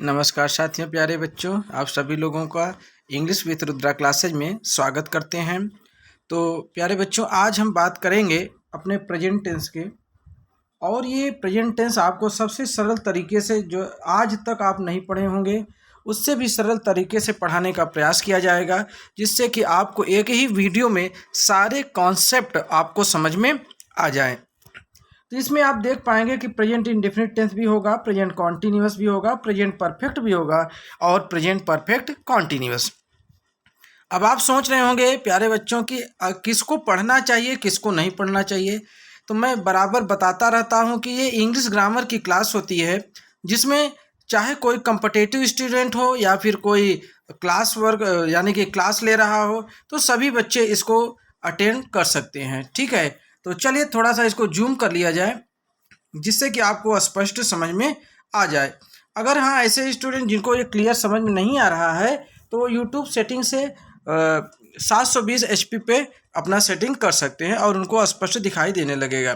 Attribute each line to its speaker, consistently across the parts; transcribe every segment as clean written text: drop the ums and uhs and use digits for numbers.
Speaker 1: नमस्कार साथियों, प्यारे बच्चों, आप सभी लोगों का इंग्लिश विथ रुद्रा क्लासेज में स्वागत करते हैं। तो प्यारे बच्चों, आज हम बात करेंगे अपने प्रेजेंट टेंस के। और ये प्रेजेंट टेंस आपको सबसे सरल तरीके से, जो आज तक आप नहीं पढ़े होंगे, उससे भी सरल तरीके से पढ़ाने का प्रयास किया जाएगा, जिससे कि आपको एक ही वीडियो में सारे कॉन्सेप्ट आपको समझ में आ जाए। तो इसमें आप देख पाएंगे कि प्रेजेंट इंडेफिनिट टेंस भी होगा, प्रेजेंट कॉन्टिन्यूअस भी होगा, प्रेजेंट परफेक्ट भी होगा और प्रेजेंट परफेक्ट कॉन्टिन्यूअस। अब आप सोच रहे होंगे प्यारे बच्चों कि किसको पढ़ना चाहिए, किसको नहीं पढ़ना चाहिए। तो मैं बराबर बताता रहता हूं कि ये इंग्लिश ग्रामर की क्लास होती है, जिसमें चाहे कोई कॉम्पिटिटिव स्टूडेंट हो या फिर कोई क्लास वर्क यानी कि क्लास ले रहा हो, तो सभी बच्चे इसको अटेंड कर सकते हैं। ठीक है, तो चलिए थोड़ा सा इसको जूम कर लिया जाए, जिससे कि आपको स्पष्ट समझ में आ जाए। अगर हाँ ऐसे स्टूडेंट जिनको ये क्लियर समझ में नहीं आ रहा है, तो यूट्यूब सेटिंग से 720 HP पे अपना सेटिंग कर सकते हैं और उनको स्पष्ट दिखाई देने लगेगा।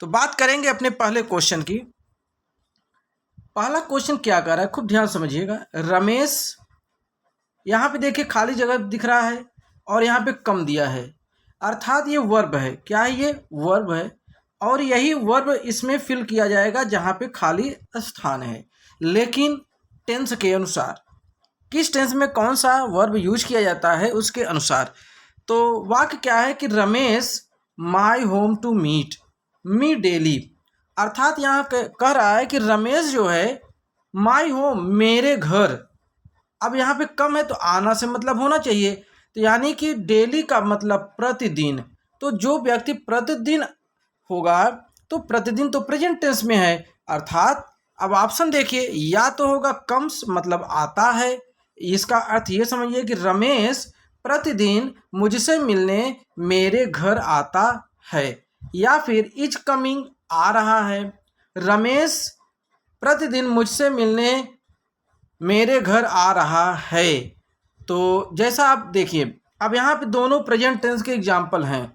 Speaker 1: तो बात करेंगे अपने पहले क्वेश्चन की। पहला क्वेश्चन क्या कर रहा है, खूब ध्यान समझिएगा। रमेश, यहाँ पे देखिए खाली जगह दिख रहा है और यहाँ पे कम दिया है, अर्थात ये वर्ब है। क्या है? ये वर्ब है और यही वर्ब इसमें फिल किया जाएगा जहाँ पे खाली स्थान है, लेकिन टेंस के अनुसार। किस टेंस में कौन सा वर्ब यूज किया जाता है उसके अनुसार। तो वाक्य क्या है कि Ramesh my home to meet me daily, अर्थात यहाँ कह रहा है कि रमेश जो है माई होम मेरे घर। अब यहाँ पे कम है तो आना से मतलब होना चाहिए, तो यानी कि डेली का मतलब प्रतिदिन। तो जो व्यक्ति प्रतिदिन होगा तो प्रतिदिन तो प्रेजेंट टेंस में है, अर्थात अब ऑप्शन देखिए, या तो होगा कम्स मतलब आता है, इसका अर्थ ये समझिए कि रमेश प्रतिदिन मुझसे मिलने मेरे घर आता है, या फिर इज कमिंग आ रहा है, रमेश प्रतिदिन मुझसे मिलने मेरे घर आ रहा है। तो जैसा आप देखिए, अब यहाँ पे दोनों प्रेजेंट टेंस के एग्जाम्पल हैं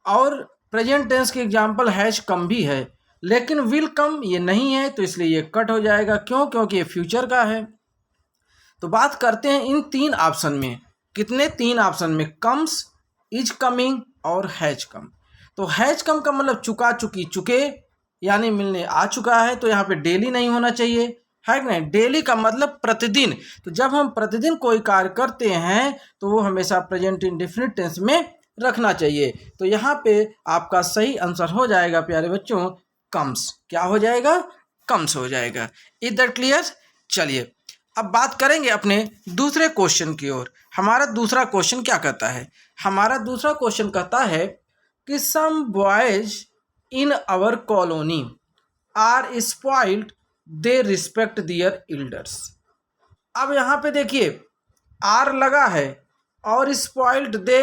Speaker 1: और प्रेजेंट टेंस के एग्जाम्पल हैज कम भी है, लेकिन विल कम ये नहीं है, तो इसलिए ये कट हो जाएगा। क्यों? क्योंकि ये फ्यूचर का है। तो बात करते हैं इन तीन ऑप्शन में। कितने? तीन ऑप्शन में, कम्स, इज कमिंग और हैज कम। तो हैज कम का मतलब चुका, चुकी, चुके, यानी मिलने आ चुका है, तो यहाँ पे डेली नहीं होना चाहिए, है कि नहीं। डेली का मतलब प्रतिदिन। तो जब हम प्रतिदिन कोई कार्य करते हैं तो वो हमेशा प्रेजेंट इंडेफिनिट टेंस में रखना चाहिए। तो यहाँ पे आपका सही आंसर हो जाएगा प्यारे बच्चों, कम्स। क्या हो जाएगा? कम्स हो जाएगा। Is that clear? चलिए अब बात करेंगे अपने दूसरे क्वेश्चन की ओर। हमारा दूसरा क्वेश्चन क्या कहता है? हमारा दूसरा क्वेश्चन कहता है कि some boys in our colony are spoiled, they respect their elders. अब यहाँ पे देखिए आर लगा है और स्पॉइल्ड दे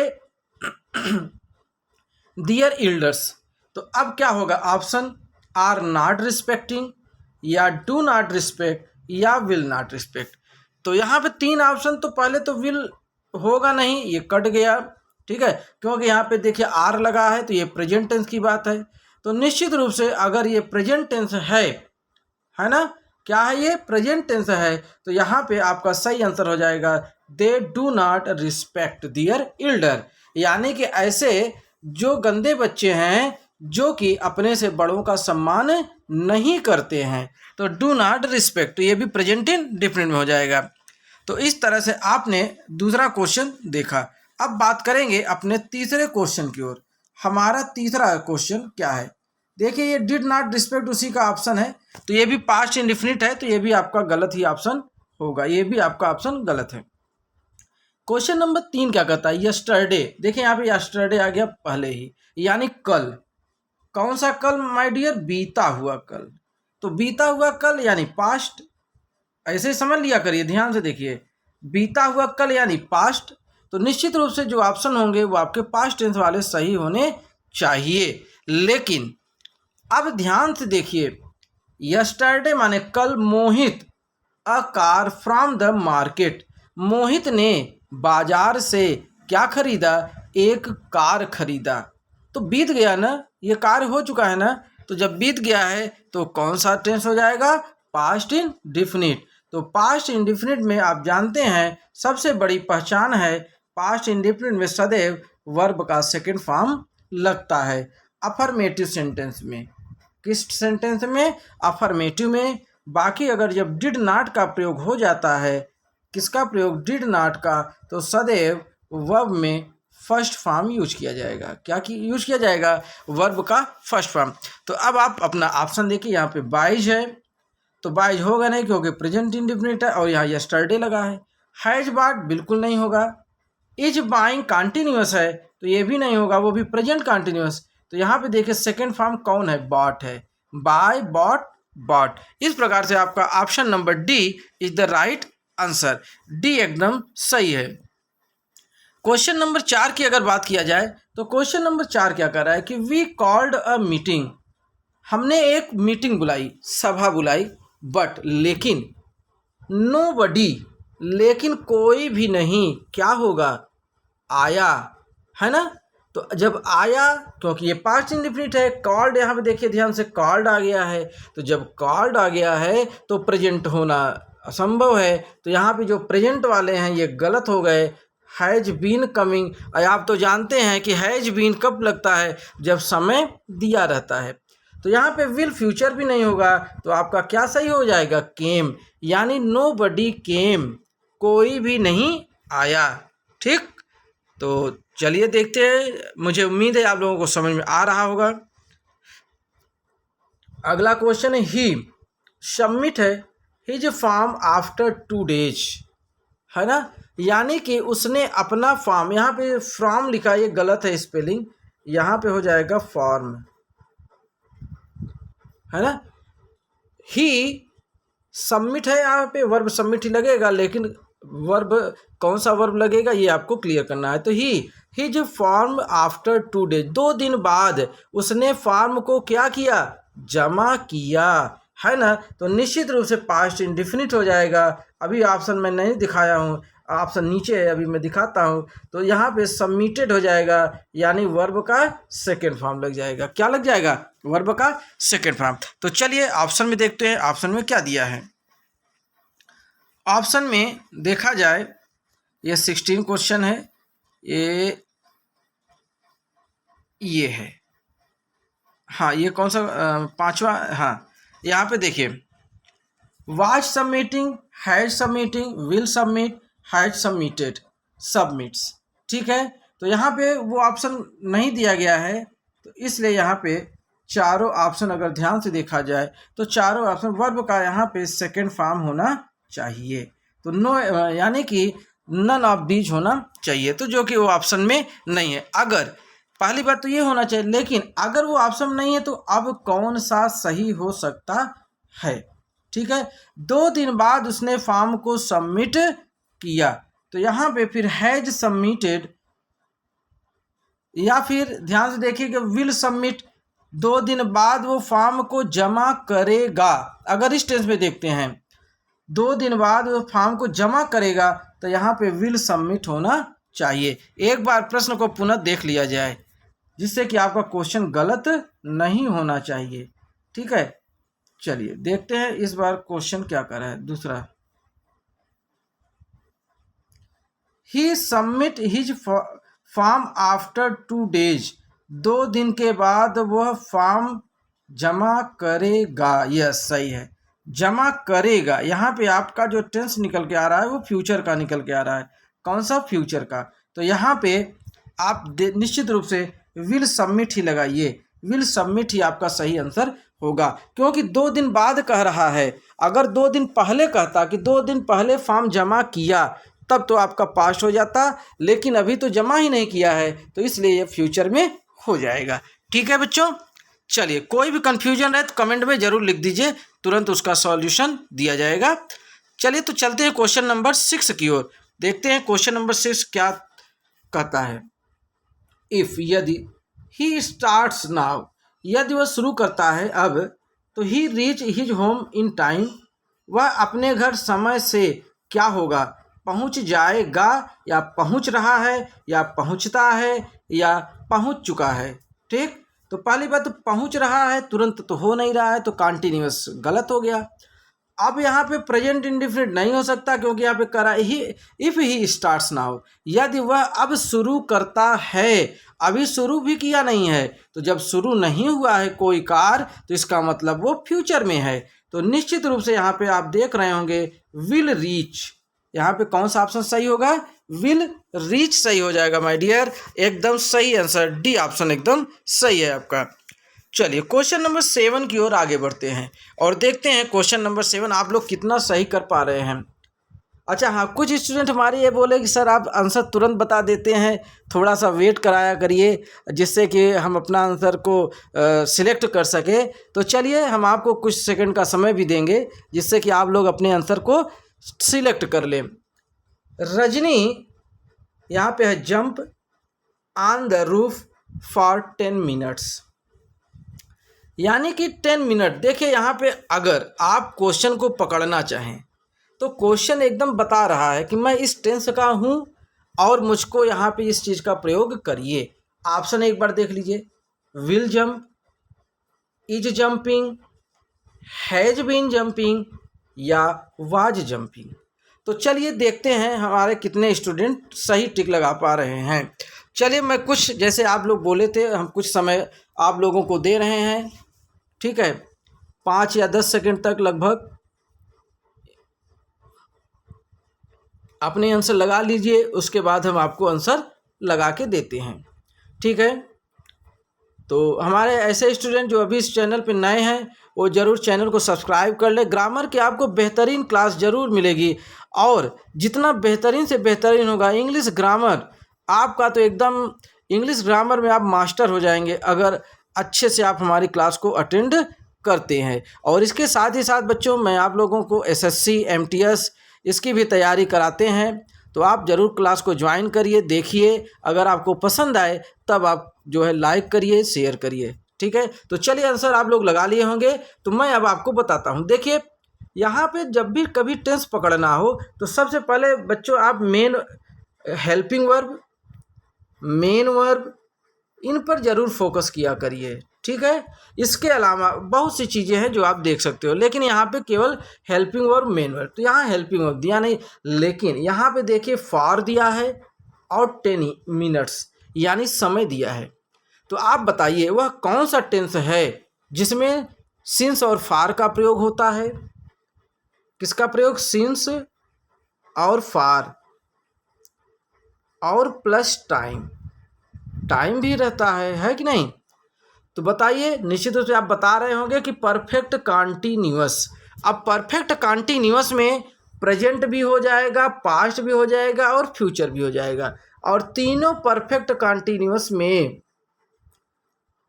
Speaker 1: दियर एल्डर्स। तो अब क्या होगा? ऑप्शन आर नॉट रिस्पेक्टिंग, या डू नॉट रिस्पेक्ट, या विल नॉट रिस्पेक्ट। तो यहाँ पे तीन ऑप्शन, तो पहले तो विल होगा नहीं, ये कट गया। ठीक है, क्योंकि यहाँ पे देखिए आर लगा है, तो ये प्रेजेंट टेंस की बात है। तो निश्चित रूप से अगर ये प्रेजेंट टेंस है ना, क्या है? ये प्रेजेंट टेंस है, तो यहाँ पे आपका सही आंसर हो जाएगा they do not respect their elder. यानी कि ऐसे जो गंदे बच्चे हैं जो कि अपने से बड़ों का सम्मान नहीं करते हैं, तो डू नॉट रिस्पेक्ट, तो ये भी प्रेजेंट इंडेफिनिट में हो जाएगा। तो इस तरह से आपने दूसरा क्वेश्चन देखा। अब बात करेंगे अपने तीसरे क्वेश्चन की ओर। हमारा तीसरा क्वेश्चन क्या है? देखिए ये डिड नॉट रिस्पेक्ट उसी का ऑप्शन है, तो ये भी पास्ट इंडेफिनिट है, तो ये भी आपका गलत ही ऑप्शन होगा, ये भी आपका ऑप्शन गलत है। क्वेश्चन नंबर 3 क्या कहता है? यस्टरडे। देखिए यहाँ पे यस्टरडे आ गया पहले ही, यानी कल। कौन सा कल माय डियर? बीता हुआ कल। तो बीता हुआ कल यानी पास्ट, ऐसे ही समझ लिया करिए, ध्यान से देखिए। बीता हुआ कल यानी पास्ट, तो निश्चित रूप से जो ऑप्शन होंगे वो आपके पास्ट टेंस वाले सही होने चाहिए। लेकिन अब ध्यान से देखिए, यस्टरडे माने कल Mohit a car from the market, Mohit ने बाजार से क्या खरीदा? एक कार खरीदा। तो बीत गया ना, ये कार्य हो चुका है ना, तो जब बीत गया है तो कौन सा टेंस हो जाएगा? Past indefinite. तो पास्ट इंडेफिनिट में आप जानते हैं सबसे बड़ी पहचान है पास्ट इंडेफिनिट में सदैव वर्ब का सेकंड फॉर्म लगता है। अफर्मेटिव सेंटेंस में, किस सेंटेंस में? अफर्मेटिव में। बाकी अगर जब डिड नॉट का प्रयोग हो जाता है, किसका प्रयोग? डिड नॉट का, तो सदैव वर्ब में फर्स्ट फॉर्म यूज किया जाएगा। क्या यूज किया जाएगा? वर्ब का फर्स्ट फॉर्म। तो अब आप अपना ऑप्शन देखिए, यहाँ पे बाइज है तो बाइज होगा नहीं क्योंकि प्रेजेंट इंडेफिनिट है और यहाँ यस्टरडे लगा है। हैज बॉट बिल्कुल नहीं होगा। इज बाइंग कॉन्टिन्यूअस है तो ये भी नहीं होगा, वो भी प्रेजेंट कॉन्टिन्यूअस। तो यहाँ पे देखिए सेकेंड फॉर्म कौन है? बॉट है। बाय, बॉट, बॉट। इस प्रकार से आपका option number D is the right answer. D एकदम सही है। क्वेश्चन नंबर 4 की अगर बात किया जाए तो क्वेश्चन नंबर 4 क्या कर रहा है कि वी कॉल्ड अ मीटिंग, हमने एक मीटिंग बुलाई, सभा बुलाई, बट लेकिन नोबडी, लेकिन कोई भी नहीं क्या होगा? आया, है ना। तो जब आया, क्योंकि ये पास्ट इंडेफिनिट है, कॉल्ड यहाँ पे देखिए ध्यान से, कॉल्ड आ गया है, तो जब कॉल्ड आ गया है तो प्रेजेंट होना असंभव है। तो यहाँ पे जो प्रेजेंट वाले हैं ये गलत हो गए। हैज बीन कमिंग, आप तो जानते हैं कि हैज बीन कब लगता है? जब समय दिया रहता है। तो यहाँ पे विल फ्यूचर भी नहीं होगा, तो आपका क्या सही हो जाएगा? केम, यानी नोबडी केम, कोई भी नहीं आया। ठीक, तो चलिए देखते हैं, मुझे उम्मीद है आप लोगों को समझ में आ रहा होगा। अगला क्वेश्चन है ही सबमिट है हिज फॉर्म आफ्टर 2 days, है ना। यानी कि उसने अपना फॉर्म, यहाँ पे फ्रॉम लिखा, ये गलत है स्पेलिंग, यहाँ पे हो जाएगा फॉर्म, है ना। ही सबमिट है, यहाँ पे वर्ब सबमिट ही लगेगा, लेकिन वर्ब कौन सा वर्ब लगेगा ये आपको क्लियर करना है। तो हिज फॉर्म आफ्टर 2 days, 2 दिन बाद उसने फॉर्म को क्या किया? जमा किया, है ना। तो निश्चित रूप से पास्ट इंडेफिनिट हो जाएगा। अभी ऑप्शन मैं नहीं दिखाया हूँ, ऑप्शन नीचे है, अभी मैं दिखाता हूँ। तो यहाँ पे सबमिटेड हो जाएगा, यानी वर्ब का सेकेंड फॉर्म लग जाएगा। क्या लग जाएगा? वर्ब का सेकेंड फॉर्म। तो चलिए ऑप्शन में देखते हैं, ऑप्शन में क्या दिया है। ऑप्शन में देखा जाए ये 16 क्वेश्चन है, ये है, हाँ ये कौन सा 5वां? हाँ, यहाँ पे देखिए was submitting, had submitting, will submit, had submitted, submits. ठीक है, तो यहाँ पे वो ऑप्शन नहीं दिया गया है, तो इसलिए यहाँ पे चारों ऑप्शन अगर ध्यान से देखा जाए तो चारों ऑप्शन वर्ब का यहाँ पे सेकेंड फॉर्म होना चाहिए। तो नो, यानी कि नन ऑफ दीज होना चाहिए, तो जो कि वो ऑप्शन में नहीं है। अगर पहली बात तो ये होना चाहिए, लेकिन अगर वो ऑप्शन नहीं है तो अब कौन सा सही हो सकता है? ठीक है, 2 दिन बाद उसने फॉर्म को सबमिट किया, तो यहाँ पे फिर हैज सबमिटेड, या फिर ध्यान से देखिए कि विल सबमिट, 2 दिन बाद वो फॉर्म को जमा करेगा। अगर इस टेंस में देखते हैं 2 दिन बाद वो फॉर्म को जमा करेगा, तो यहाँ पे विल सबमिट होना चाहिए। एक बार प्रश्न को पुनः देख लिया जाए, जिससे कि आपका क्वेश्चन गलत नहीं होना चाहिए। ठीक है, चलिए देखते हैं इस बार क्वेश्चन क्या कर रहा है। दूसरा, he submit his form after 2 days, 2 दिन के बाद वह फॉर्म जमा करेगा। यस, सही है, जमा करेगा। यहाँ पे आपका जो टेंस निकल के आ रहा है वो फ्यूचर का निकल के आ रहा है। कौन सा? फ्यूचर का। तो यहाँ पे आप निश्चित रूप से विल सबमिट ही लगाइए, विल सबमिट ही आपका सही आंसर होगा, क्योंकि 2 दिन बाद कह रहा है। अगर 2 दिन पहले कहता कि 2 दिन पहले फॉर्म जमा किया, तब तो आपका पास हो जाता, लेकिन अभी तो जमा ही नहीं किया है, तो इसलिए ये फ्यूचर में हो जाएगा। ठीक है बच्चों, चलिए कोई भी कंफ्यूजन है तो कमेंट में ज़रूर लिख दीजिए, तुरंत उसका सॉल्यूशन दिया जाएगा। चलिए तो चलते हैं क्वेश्चन नंबर 6 की ओर, देखते हैं क्वेश्चन नंबर 6 क्या कहता है। इफ़, यदि, ही स्टार्ट्स नाउ, यदि वह शुरू करता है अब, तो he reach his home in time, वह अपने घर समय से क्या होगा? पहुंच जाएगा, या पहुंच रहा है, या पहुंचता है, या पहुंच चुका है। ठीक, तो पहली बात तो पहुंच रहा है, तुरंत तो हो नहीं रहा है, तो कॉन्टिन्यूअस गलत हो गया। अब यहाँ पे प्रेजेंट इंडेफिनिट नहीं हो सकता क्योंकि यहाँ पे करा ही इफ ही स्टार्ट्स नाउ, यदि वह अब शुरू करता है, अभी शुरू भी किया नहीं है, तो जब शुरू नहीं हुआ है कोई कार्य तो इसका मतलब वो फ्यूचर में है। तो निश्चित रूप से यहाँ पे आप देख रहे होंगे विल रीच, यहाँ पे कौन सा ऑप्शन सही होगा, विल रीच सही हो जाएगा माय डियर, एकदम सही आंसर डी ऑप्शन एकदम सही है आपका। चलिए क्वेश्चन नंबर 7 की ओर आगे बढ़ते हैं और देखते हैं क्वेश्चन नंबर 7 आप लोग कितना सही कर पा रहे हैं। अच्छा हाँ, कुछ स्टूडेंट हमारे ये बोले कि सर आप आंसर तुरंत बता देते हैं, थोड़ा सा वेट कराया करिए जिससे कि हम अपना आंसर को सिलेक्ट कर सके। तो चलिए हम आपको कुछ सेकंड का समय भी देंगे जिससे कि आप लोग अपने आंसर को सिलेक्ट कर लें। रजनी यहाँ पे है jump on the roof for 10 minutes, यानी कि 10 मिनट। देखिए यहाँ पे अगर आप क्वेश्चन को पकड़ना चाहें तो क्वेश्चन एकदम बता रहा है कि मैं इस टेंस का हूँ और मुझको यहाँ पे इस चीज़ का प्रयोग करिए। ऑप्शन एक बार देख लीजिए, will jump, is jumping, has been jumping या वाज जंपिंग। तो चलिए देखते हैं हमारे कितने स्टूडेंट सही टिक लगा पा रहे हैं। चलिए मैं कुछ, जैसे आप लोग बोले थे, हम कुछ समय आप लोगों को दे रहे हैं, ठीक है, 5 या 10 सेकंड तक लगभग अपने आंसर लगा लीजिए, उसके बाद हम आपको आंसर लगा के देते हैं, ठीक है। तो हमारे ऐसे स्टूडेंट जो अभी इस चैनल पे नए हैं वो ज़रूर चैनल को सब्सक्राइब कर ले। ग्रामर की आपको बेहतरीन क्लास ज़रूर मिलेगी और जितना बेहतरीन से बेहतरीन होगा इंग्लिश ग्रामर आपका, तो एकदम इंग्लिश ग्रामर में आप मास्टर हो जाएंगे अगर अच्छे से आप हमारी क्लास को अटेंड करते हैं। और इसके साथ ही साथ बच्चों मैं आप लोगों को एसएससी एमटीएस इसकी भी तैयारी कराते हैं, तो आप ज़रूर क्लास को ज्वाइन करिए, देखिए, अगर आपको पसंद आए तब आप जो है लाइक करिए, शेयर करिए, ठीक है। तो चलिए आंसर आप लोग लगा लिए होंगे, तो मैं अब आपको बताता हूँ। देखिए यहाँ पे जब भी कभी टेंस पकड़ना हो तो सबसे पहले बच्चों आप main helping verb, main verb, इन पर ज़रूर फोकस किया करिए, ठीक है। इसके अलावा बहुत सी चीज़ें हैं जो आप देख सकते हो, लेकिन यहाँ पे केवल हेल्पिंग वर्ब, मेन वर्ब, तो यहाँ हेल्पिंग वर्ब दिया नहीं, लेकिन यहाँ पे देखिए फॉर दिया है और 10 मिनट्स यानी समय दिया है। तो आप बताइए वह कौन सा टेंस है जिसमें सिंस और फार का प्रयोग होता है। किसका प्रयोग, सिंस और फार और प्लस टाइम, टाइम भी रहता है कि नहीं। तो बताइए, निश्चित रूप से आप बता रहे होंगे कि परफेक्ट कॉन्टिन्यूअस। अब परफेक्ट कॉन्टिन्यूअस में प्रेजेंट भी हो जाएगा, पास्ट भी हो जाएगा और फ्यूचर भी हो जाएगा, और तीनों परफेक्ट कॉन्टिन्यूअस में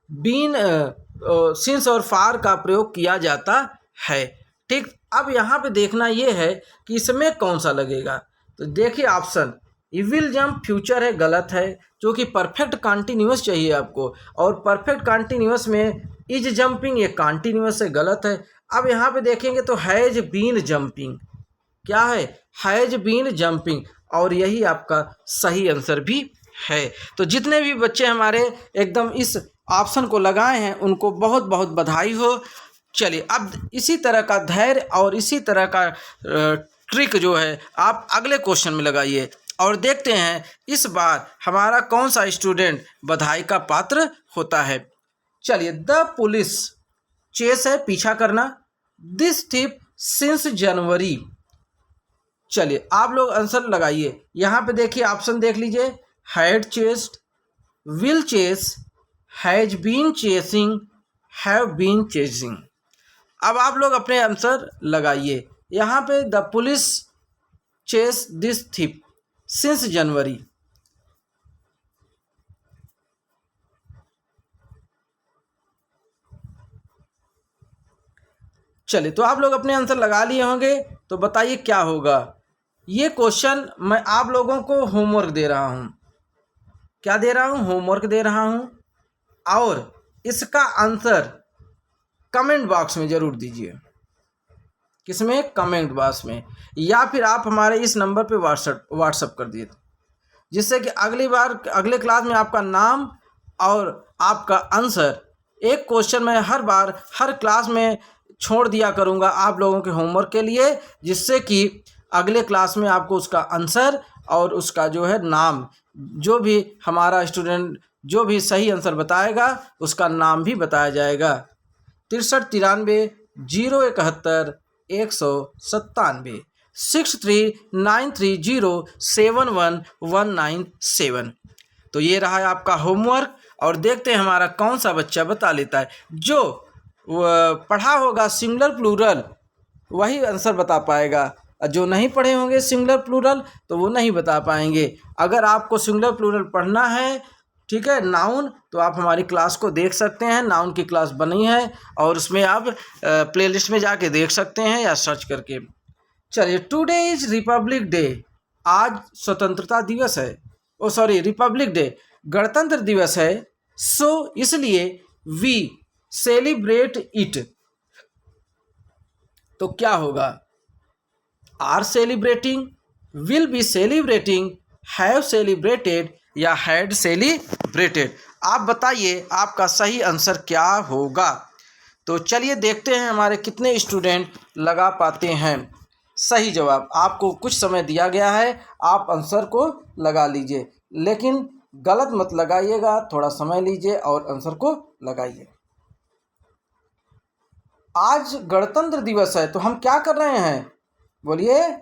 Speaker 1: बीन सिंस और फार का प्रयोग किया जाता है, ठीक। अब यहाँ पे देखना ये है कि इसमें कौन सा लगेगा। तो देखिए ऑप्शन विल जंप फ्यूचर है, गलत है, क्योंकि परफेक्ट कॉन्टिन्यूअस चाहिए आपको, और परफेक्ट कॉन्टिन्यूअस में इज जंपिंग ये कॉन्टिन्यूअस है, गलत है। अब यहाँ पे देखेंगे तो हैज बीन जंपिंग, क्या है, हैज बीन जंपिंग, और यही आपका सही आंसर भी है। तो जितने भी बच्चे हमारे एकदम इस ऑप्शन को लगाए हैं उनको बहुत बहुत बधाई हो। चलिए अब इसी तरह का धैर्य और इसी तरह का ट्रिक जो है आप अगले क्वेश्चन में लगाइए और देखते हैं इस बार हमारा कौन सा स्टूडेंट बधाई का पात्र होता है। चलिए, द पुलिस चेस है पीछा करना, दिस थिप सिंस जनवरी। चलिए आप लोग आंसर लगाइए। यहाँ पे देखिए ऑप्शन देख लीजिए, had chased, will chase, has been chasing, have been chasing. अब आप लोग अपने आंसर लगाइए। यहाँ पे the police chase this thief since January. चलिए तो आप लोग अपने आंसर लगा लिए होंगे, तो बताइए क्या होगा। ये क्वेश्चन मैं आप लोगों को होमवर्क दे रहा हूँ। क्या दे रहा हूँ, होमवर्क दे रहा हूँ, और इसका आंसर कमेंट बॉक्स में ज़रूर दीजिए। किसमें, कमेंट बॉक्स में, या फिर आप हमारे इस नंबर पे व्हाट्सअप कर दिए, जिससे कि अगली बार अगले क्लास में आपका नाम और आपका आंसर, एक क्वेश्चन में हर बार हर क्लास में छोड़ दिया करूँगा आप लोगों के होमवर्क के लिए, जिससे कि अगले क्लास में आपको उसका आंसर और उसका जो है नाम, जो भी हमारा स्टूडेंट जो भी सही आंसर बताएगा उसका नाम भी बताया जाएगा। 6393 071 197 6393071197। तो ये रहा है आपका होमवर्क, और देखते हैं हमारा कौन सा बच्चा बता लेता है। जो पढ़ा होगा सिंगुलर प्लूरल वही आंसर बता पाएगा, जो नहीं पढ़े होंगे सिंगुलर प्लूरल तो वो नहीं बता पाएंगे। अगर आपको सिंगुलर प्लूरल पढ़ना है, ठीक है, नाउन, तो आप हमारी क्लास को देख सकते हैं। नाउन की क्लास बनी है और उसमें आप प्लेलिस्ट में जाके देख सकते हैं या सर्च करके। चलिए, टुडे इज रिपब्लिक डे, आज स्वतंत्रता दिवस है, रिपब्लिक डे, गणतंत्र दिवस है। सो इसलिए वी सेलिब्रेट इट, तो क्या होगा? Are celebrating, will be celebrating, have celebrated या हैड सेलिब्रेटेड। आप बताइए आपका सही आंसर क्या होगा। तो चलिए देखते हैं हमारे कितने स्टूडेंट लगा पाते हैं सही जवाब। आपको कुछ समय दिया गया है, आप आंसर को लगा लीजिए, लेकिन गलत मत लगाइएगा, थोड़ा समय लीजिए और आंसर को लगाइए। आज गणतंत्र दिवस है, तो हम क्या कर रहे हैं? बोलिए,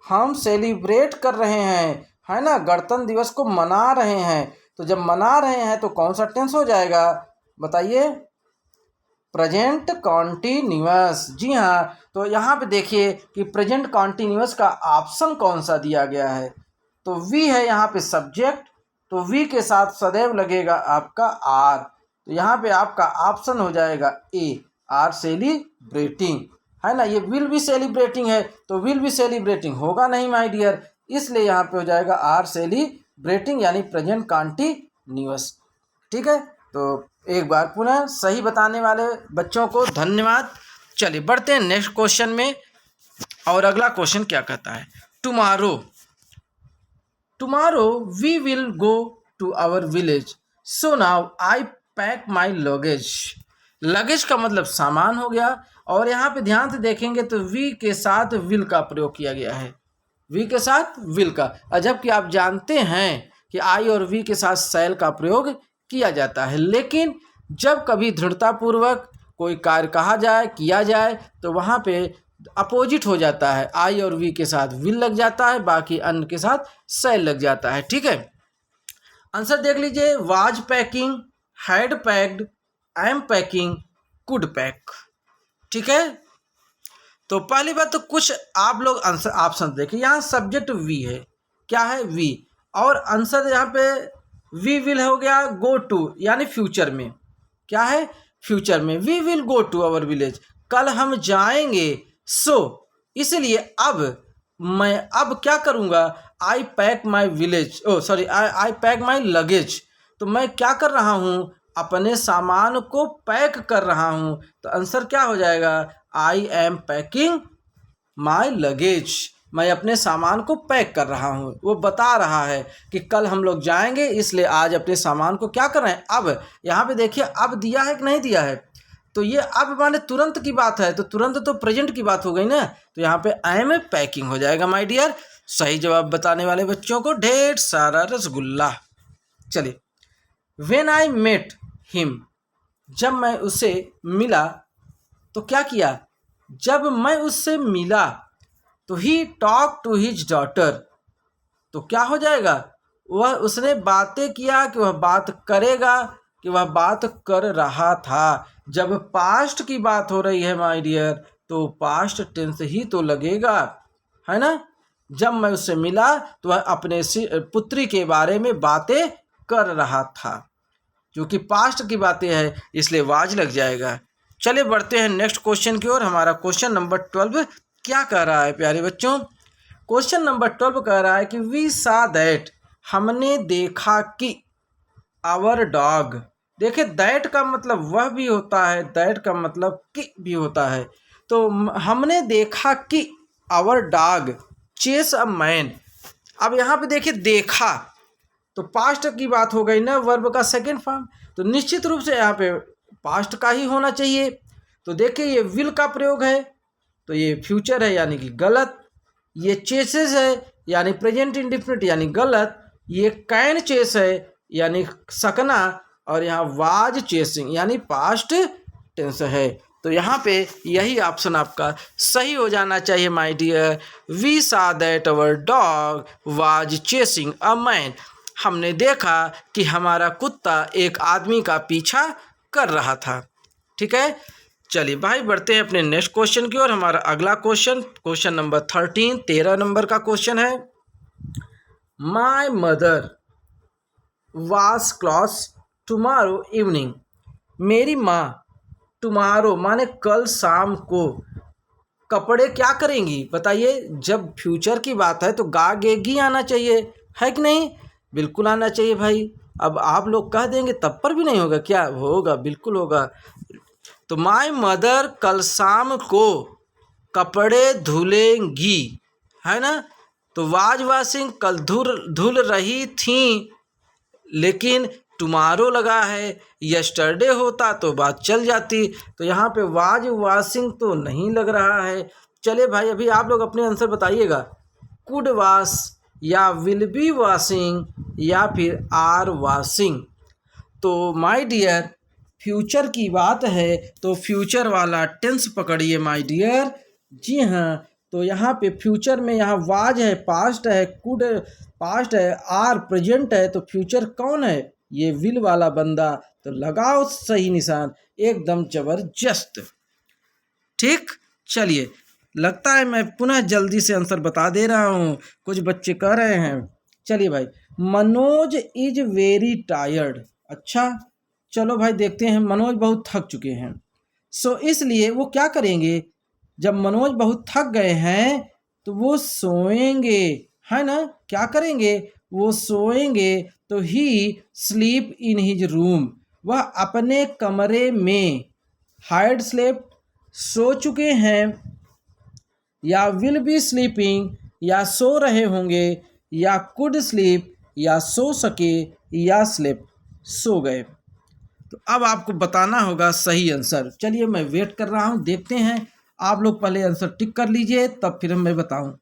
Speaker 1: हम सेलिब्रेट कर रहे हैं, है ना, गणतंत्र दिवस को मना रहे हैं। तो जब मना रहे हैं तो कौन सा टेंस हो जाएगा? बताइए, प्रेजेंट कॉन्टिन्यूअस। जी हाँ, तो यहाँ पे देखिए कि प्रेजेंट कॉन्टिन्यूअस का ऑप्शन कौन सा दिया गया है। तो वी है यहाँ पे सब्जेक्ट, तो वी के साथ सदैव लगेगा आपका आर, तो यहाँ पे आपका ऑप्शन हो जाएगा ए, आर सेलिब्रेटिंग, है ना। ये विल बी सेलिब्रेटिंग है, तो विल बी सेलिब्रेटिंग होगा नहीं माय डियर, इसलिए यहाँ पे हो जाएगा आर सेलिब्रेटिंग, यानी प्रेजेंट कॉन्टिन्यूअस। ठीक है, तो एक बार पुनः सही बताने वाले बच्चों को धन्यवाद। चलिए बढ़ते हैं नेक्स्ट क्वेश्चन में, और अगला क्वेश्चन क्या कहता है? Tomorrow we will go to our village, so now I pack my luggage. Luggage का मतलब सामान हो गया, और यहाँ पे ध्यान से देखेंगे तो वी के साथ विल का प्रयोग किया गया है, वी के साथ विल का। जबकि आप जानते हैं कि आई और वी के साथ शैल का प्रयोग किया जाता है, लेकिन जब कभी दृढ़तापूर्वक कोई कार्य कहा जाए, किया जाए, तो वहाँ पे अपोजिट हो जाता है, आई और वी के साथ विल लग जाता है, बाकी अन्य के साथ शैल लग जाता है। ठीक है, आंसर देख लीजिए, was packing, had packed, I am packing, could pack. ठीक है, तो पहली बात तो कुछ आप लोग आंसर ऑप्शन देखिए, यहाँ सब्जेक्ट वी है, क्या है? वी, और आंसर यहाँ पे वी विल हो गया गो टू, यानी फ्यूचर में, क्या है? फ्यूचर में we will go to our village, कल हम जाएंगे। सो इसलिए मैं अब क्या करूँगा? I pack my village, I pack my luggage, तो मैं क्या कर रहा हूँ? अपने सामान को पैक कर रहा हूँ। तो आंसर क्या हो जाएगा? I am packing my luggage, मैं अपने सामान को पैक कर रहा हूँ। वो बता रहा है कि कल हम लोग जाएंगे, इसलिए आज अपने सामान को क्या कर रहे हैं? अब यहाँ पे देखिए, अब दिया है कि नहीं दिया है? तो ये अब माने तुरंत की बात है, तो तुरंत तो प्रेजेंट की बात हो गई ना, तो यहाँ पे आई एम पैकिंग हो जाएगा माय डियर। सही जवाब बताने वाले बच्चों को ढेर सारा रसगुल्ला। चलिए, व्हेन आई मेट हिम, जब मैं उससे मिला, तो क्या किया? जब मैं उससे मिला तो he talk to his daughter, तो क्या हो जाएगा? वह उसने बातें किया कि वह बात करेगा, कि वह बात कर रहा था। जब पास्ट की बात हो रही है माय डियर, तो पास्ट टेंस ही तो लगेगा, है ना। जब मैं उससे मिला तो वह अपने पुत्री के बारे में बातें कर रहा था, क्योंकि पास्ट की बातें हैं इसलिए वाज लग जाएगा। चलिए बढ़ते हैं नेक्स्ट क्वेश्चन की ओर। हमारा क्वेश्चन नंबर 12 क्या कह रहा है प्यारे बच्चों? क्वेश्चन नंबर 12 कह रहा है कि वी सा दैट, हमने देखा कि, आवर डॉग। देखिए, दैट का मतलब वह भी होता है, दैट का मतलब कि भी होता है। तो हमने देखा कि our dog chase a man. अब यहाँ पे देखिए, देखा तो पास्ट की बात हो गई ना, वर्ब का सेकंड फॉर्म, तो निश्चित रूप से यहाँ पे पास्ट का ही होना चाहिए। तो देखिए ये विल का प्रयोग है तो ये फ्यूचर है यानी कि गलत। ये चेसेस है यानी प्रेजेंट इंडिफिनिट यानी गलत। ये कैन चेस है यानी सकना, और यहाँ वाज चेसिंग यानी पास्ट टेंस है। तो यहाँ पे यही ऑप्शन आपका सही हो जाना चाहिए my dear. We saw that our dog was chasing a man. हमने देखा कि हमारा कुत्ता एक आदमी का पीछा कर रहा था। ठीक है, चलिए भाई बढ़ते हैं अपने नेक्स्ट क्वेश्चन की ओर। हमारा अगला क्वेश्चन नंबर 13 नंबर का क्वेश्चन है। My mother was class tomorrow evening. मेरी माँ टुमारो माने कल शाम को कपड़े क्या करेंगी बताइए। जब फ्यूचर की बात है तो गा गेगी आना चाहिए, है कि नहीं? बिल्कुल आना चाहिए भाई। अब आप लोग कह देंगे तब पर भी नहीं होगा क्या? होगा, बिल्कुल होगा। तो माय मदर कल शाम को कपड़े धुलेंगी, है ना। तो वाज वाशिंग कल धुल रही थी, लेकिन टुमारो लगा है, यस्टरडे होता तो बात चल जाती। तो यहाँ पे वाज वाशिंग तो नहीं लग रहा है। चलिए भाई अभी आप लोग अपने आंसर बताइएगा। कुड वाश या विल बी वाशिंग या फिर आर वाशिंग। तो माय डियर फ्यूचर की बात है तो फ्यूचर वाला टेंस पकड़िए माय डियर। जी हाँ, तो यहाँ पे फ्यूचर में यहाँ वाज है, पास्ट है, कुड पास्ट है, आर प्रेजेंट है। तो फ्यूचर कौन है? ये विल वाला बंदा। तो लगाओ सही निशान, एकदम जबरदस्त। ठीक, चलिए लगता है मैं पुनः जल्दी से आंसर बता दे रहा हूँ, कुछ बच्चे कह रहे हैं। चलिए भाई, मनोज इज वेरी टायर्ड। अच्छा चलो भाई देखते हैं, मनोज बहुत थक चुके हैं। सो इसलिए वो क्या करेंगे, जब मनोज बहुत थक गए हैं तो वो सोएंगे, है ना। क्या करेंगे? वो सोएंगे। तो ही स्लीप इन हिज रूम, वह अपने कमरे में। हाइड स्लेप्ट सो चुके हैं, या विल बी स्लीपिंग या सो रहे होंगे, या कुड स्लीप या सो सके, या स्लेप सो गए। तो अब आपको बताना होगा सही आंसर। चलिए मैं वेट कर रहा हूँ, देखते हैं। आप लोग पहले आंसर टिक कर लीजिए तब फिर मैं बताऊं।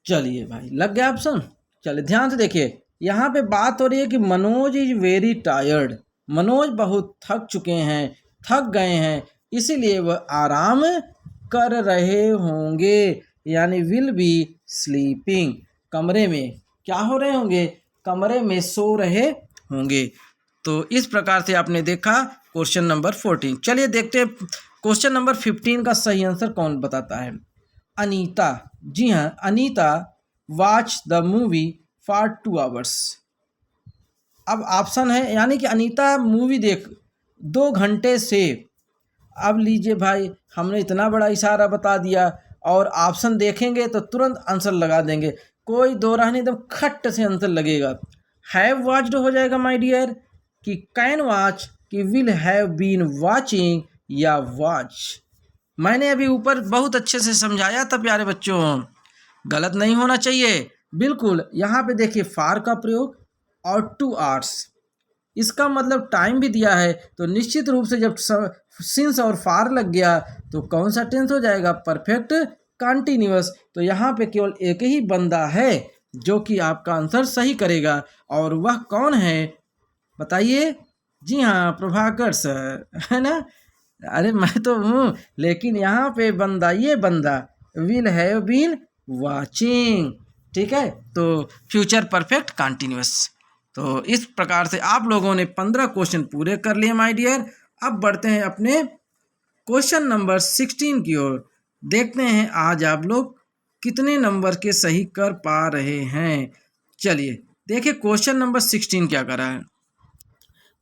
Speaker 1: चलिए भाई लग गया ऑप्शन। चलिए ध्यान से देखिए, यहाँ पे बात हो रही है कि Manoj is very tired. Manoj बहुत थक चुके हैं, थक गए हैं, इसीलिए वह आराम कर रहे होंगे, यानी विल बी स्लीपिंग। कमरे में क्या हो रहे होंगे? कमरे में सो रहे होंगे। तो इस प्रकार से आपने देखा क्वेश्चन नंबर 14। चलिए देखते हैं क्वेश्चन नंबर 15 का सही आंसर कौन बताता है। अनीता, जी हाँ Anita watch the movie for 2 hours. अब ऑप्शन है यानी कि अनीता मूवी देख 2 घंटे से। अब लीजिए भाई, हमने इतना बड़ा इशारा बता दिया और ऑप्शन देखेंगे तो तुरंत आंसर लगा देंगे, कोई दो राह नहीं, एकदम खट से आंसर लगेगा। हैव वॉच्ड हो जाएगा माय डियर, कि कैन वॉच, कि विल हैव बीन वॉचिंग, या वॉच। मैंने अभी ऊपर बहुत अच्छे से समझाया था प्यारे बच्चों, गलत नहीं होना चाहिए बिल्कुल। यहाँ पे देखिए फार का प्रयोग और 2 आवर्स, इसका मतलब टाइम भी दिया है। तो निश्चित रूप से जब सिंस और फार लग गया तो कौन सा टेंस हो जाएगा? Perfect continuous. तो यहाँ पे केवल एक ही बंदा है जो कि आपका आंसर सही करेगा, और वह कौन है बताइए? जी हाँ प्रभाकर सर, है ना। अरे मैं तो हूँ, लेकिन यहाँ पे बंदा, ये बंदा विल हैव बीन वाचिंग। ठीक है, तो फ्यूचर परफेक्ट कंटिन्यूअस। तो इस प्रकार से आप लोगों ने 15 क्वेश्चन पूरे कर लिए माय डियर। अब बढ़ते हैं अपने क्वेश्चन नंबर 16 की ओर। देखते हैं आज आप लोग कितने नंबर के सही कर पा रहे हैं। चलिए देखिए क्वेश्चन नंबर 16 क्या कर रहा है।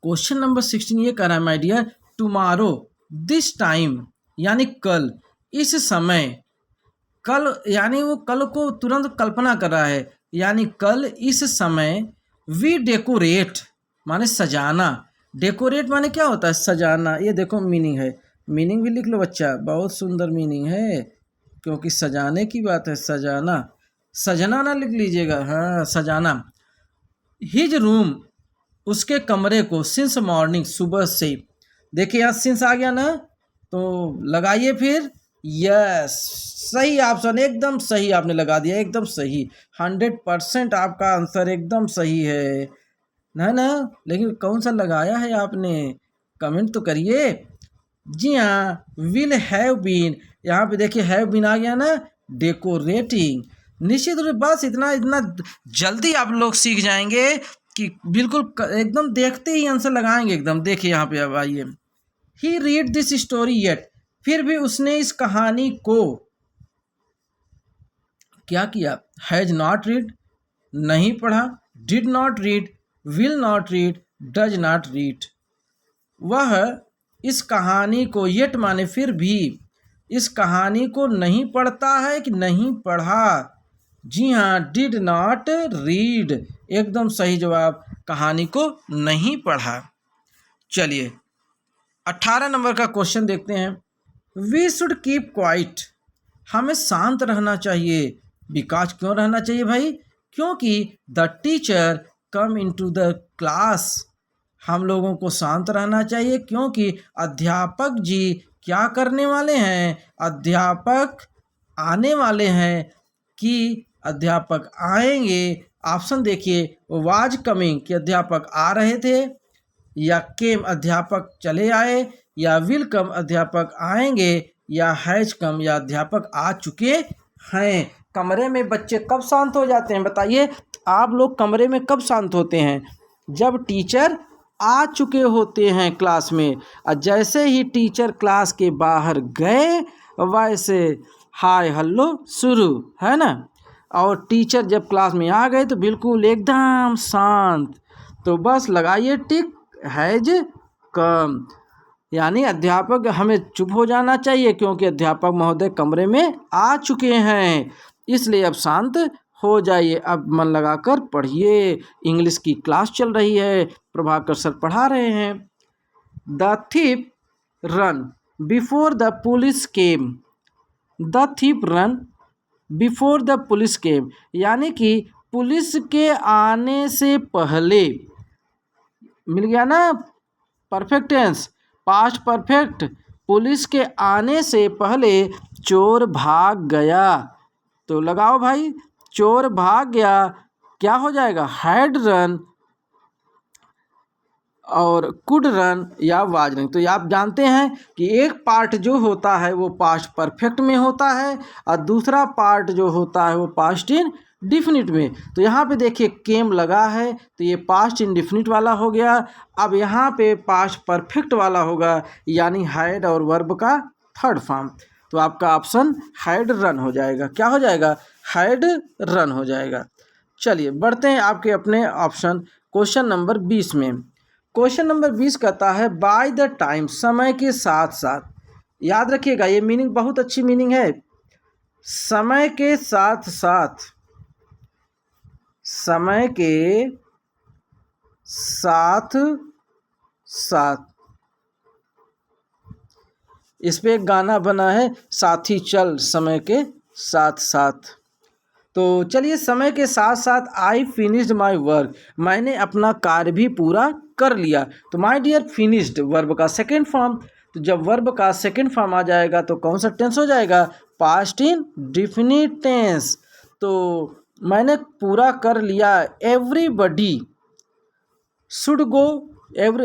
Speaker 1: क्वेश्चन नंबर 16 ये कर रहा है my dear, tomorrow this time, यानी कल, इस समय। कल यानी वो कल को तुरंत कल्पना कर रहा है, यानी कल इस समय। वी डेकोरेट माने सजाना, डेकोरेट माने क्या होता है? सजाना। ये देखो मीनिंग है, मीनिंग भी लिख लो बच्चा, बहुत सुंदर मीनिंग है, क्योंकि सजाने की बात है, सजाना, सजना ना लिख लीजिएगा, हाँ सजाना। हिज रूम, उसके कमरे को, सिंस मॉर्निंग, सुबह से। देखिए यहाँ सिंस आ गया ना, तो लगाइए फिर, यस सही ऑप्शन, एकदम सही आपने लगा दिया, एकदम सही, 100% आपका आंसर एकदम सही है ना। लेकिन कौन सा लगाया है आपने, कमेंट तो करिए। जी हाँ, विल हैव बीन, यहाँ पे देखिए हैव बीन आ गया ना, डेकोरेटिंग। निश्चित रूप से बस इतना इतना जल्दी आप लोग सीख जाएंगे कि बिल्कुल एकदम देखते ही आंसर लगाएंगे एकदम। देखिए यहाँ पे अब आइए, ही रीड दिस स्टोरी येट, फिर भी उसने इस कहानी को क्या किया, हैज नॉट रीड, नहीं पढ़ा, did not read, will not read, does not read. वह इस कहानी को, येट माने फिर भी, इस कहानी को नहीं पढ़ता है कि नहीं पढ़ा। जी हाँ, डिड नॉट रीड, एकदम सही जवाब, कहानी को नहीं पढ़ा। चलिए 18 नंबर का क्वेश्चन देखते हैं। वी शुड कीप क्वाइट, हमें शांत रहना चाहिए। बिकॉज, क्यों रहना चाहिए भाई, क्योंकि the teacher come into the class, हम लोगों को शांत रहना चाहिए क्योंकि अध्यापक जी क्या करने वाले हैं, अध्यापक आने वाले हैं, कि अध्यापक आएंगे। ऑप्शन देखिए, वाज कमिंग कि अध्यापक आ रहे थे, या केम अध्यापक चले आए, या विल कम अध्यापक आएंगे, या हैज कम या अध्यापक आ चुके हैं। कमरे में बच्चे कब शांत हो जाते हैं बताइए, आप लोग कमरे में कब शांत होते हैं, जब टीचर आ चुके होते हैं क्लास में। और जैसे ही टीचर क्लास के बाहर गए, वैसे हाय हल्लो शुरू, है ना। और टीचर जब क्लास में आ गए तो बिल्कुल एकदम शांत, तो बस लगाइए टिक, हैज कम, यानी अध्यापक हमें चुप हो जाना चाहिए क्योंकि अध्यापक महोदय कमरे में आ चुके हैं, इसलिए अब शांत हो जाइए। अब मन लगाकर पढ़िए, इंग्लिश की क्लास चल रही है, प्रभाकर सर पढ़ा रहे हैं। The thief run before the police came, the thief run before the police केम, यानी कि पुलिस के आने से पहले, मिल गया ना perfect tense, past perfect, police के आने से पहले चोर भाग गया। तो लगाओ भाई, चोर भाग गया, क्या हो जाएगा, हैड रन और कुड रन या वाज रन। तो आप जानते हैं कि एक पार्ट जो होता है वो पास्ट परफेक्ट में होता है और दूसरा पार्ट जो होता है वो पास्ट इंडेफिनिट में। तो यहाँ पे देखिए केम लगा है तो ये पास्ट इंडेफिनिट वाला हो गया। अब यहाँ पे पास्ट परफेक्ट वाला होगा, यानी हैड और वर्ब का थर्ड फॉर्म। तो आपका ऑप्शन हैड रन हो जाएगा, क्या हो जाएगा, हैड रन हो जाएगा। चलिए बढ़ते हैं आपके अपने ऑप्शन क्वेश्चन नंबर 20 में। क्वेश्चन नंबर 20 कहता है बाय द टाइम, समय के साथ साथ। याद रखिएगा ये मीनिंग बहुत अच्छी मीनिंग है, समय के साथ साथ, समय के साथ साथ। इस पे एक गाना बना है, साथी चल समय के साथ साथ। तो चलिए, समय के साथ साथ आई फिनिश्ड माई वर्क, मैंने अपना कार्य भी पूरा कर लिया। तो माई डियर फिनिश्ड वर्ब का सेकेंड फॉर्म, तो जब वर्ब का सेकेंड फॉर्म आ जाएगा तो कौन सा टेंस हो जाएगा, पास्ट इंडेफिनिट टेंस। तो मैंने पूरा कर लिया, एवरीबडी शुड गो,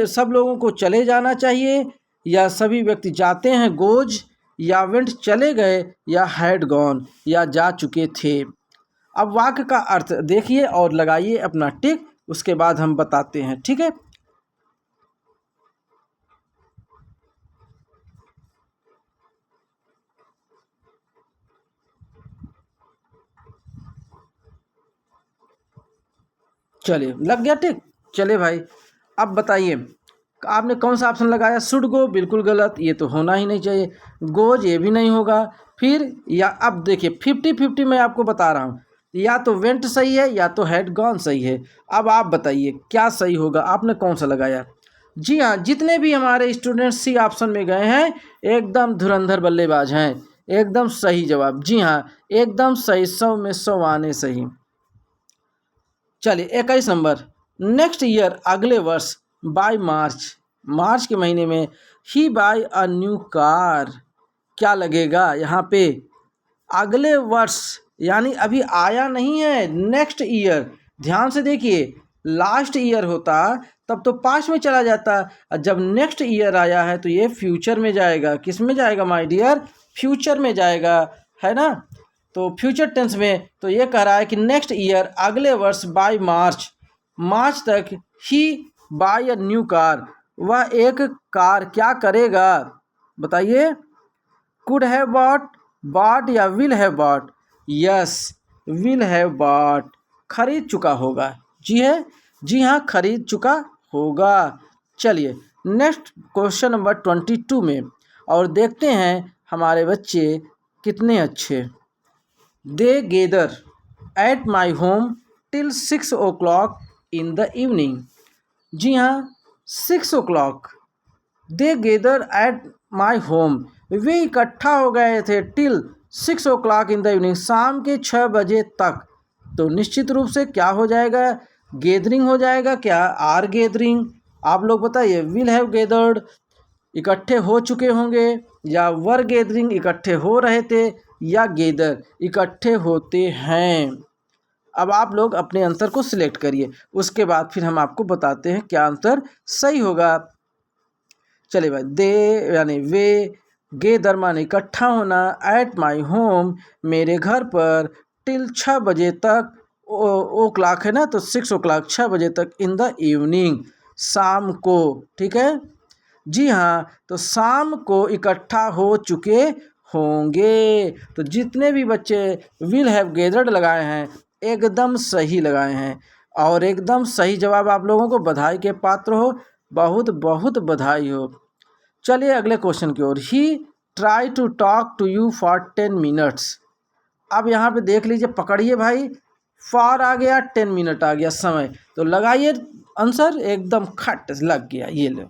Speaker 1: सब लोगों को चले जाना चाहिए, या सभी व्यक्ति जाते हैं, गोज, या वेंट चले गए, या हैड गॉन या जा चुके थे। अब वाक्य का अर्थ देखिए और लगाइए अपना टिक, उसके बाद हम बताते हैं, ठीक है। चलिए लग गया टिक। चलिए भाई अब बताइए आपने कौन सा ऑप्शन लगाया, शुड गो, बिल्कुल गलत, ये तो होना ही नहीं चाहिए। गोज ये भी नहीं होगा। फिर या अब देखिए 50-50 मैं आपको बता रहा हूँ, या तो वेंट सही है या तो हैड गॉन सही है। अब आप बताइए क्या सही होगा, आपने कौन सा लगाया। जी हाँ, जितने भी हमारे स्टूडेंट्स सी ऑप्शन में गए हैं एकदम धुरंधर बल्लेबाज हैं। एकदम सही जवाब। जी हाँ, एकदम सही, 100 में 100 आने सही। चलिए 21 नंबर, नेक्स्ट ईयर अगले वर्ष बाय मार्च, मार्च के महीने में ही बाय अ न्यू कार। क्या लगेगा यहाँ पे? अगले वर्ष यानी अभी आया नहीं है, नेक्स्ट ईयर। ध्यान से देखिए, लास्ट ईयर होता तब तो पास्ट में चला जाता, और जब नेक्स्ट ईयर आया है तो ये फ्यूचर में जाएगा। किस में जाएगा माय डियर? फ्यूचर में जाएगा, है ना। तो फ्यूचर टेंस में तो ये कह रहा है कि नेक्स्ट ईयर अगले वर्ष बाय मार्च, मार्च तक ही बाय अ न्यू कार, वह एक कार क्या करेगा? बताइए। कुड हैव बॉट, बॉट या will have bought? Yes, will have bought, खरीद चुका होगा। जी है, जी हाँ, खरीद चुका होगा। चलिए नेक्स्ट क्वेश्चन नंबर 22 में, और देखते हैं हमारे बच्चे कितने अच्छे। They gather at my home till 6 o'clock in the evening. जी हाँ, 6 o'clock। They gather at my home, वे इकट्ठा हो गए थे till 6 o'clock in the evening, शाम के 6 बजे तक। तो निश्चित रूप से क्या हो जाएगा? गैदरिंग हो जाएगा। क्या? Are gathering. आप लोग बताइए, विल हैव गैदर्ड इकट्ठे हो चुके होंगे, या वर गैदरिंग इकट्ठे हो रहे थे, या गैदर इकट्ठे होते हैं। अब आप लोग अपने आंसर को सिलेक्ट करिए, उसके बाद फिर हम आपको बताते हैं क्या आंसर सही होगा। चलिए भाई, दे यानी वे, गेदर माने इकट्ठा होना, एट माई होम मेरे घर पर, टिल 6 बजे तक, ओ क्लाक है ना तो 6 o'clock 6 बजे तक, इन द इवनिंग शाम को। ठीक है, जी हाँ, तो शाम को इकट्ठा हो चुके होंगे। तो जितने भी बच्चे विल हैव गैदर्ड लगाए हैं एकदम सही लगाए हैं, और एकदम सही जवाब। आप लोगों को बधाई के पात्र हो, बहुत बहुत बधाई हो। चलिए अगले क्वेश्चन की ओर। He try to talk to you for 10 minutes। अब यहाँ पे देख लीजिए, पकड़िए भाई, फॉर आ गया, 10 मिनट आ गया समय, तो लगाइए आंसर, एकदम खट लग गया। ये लो,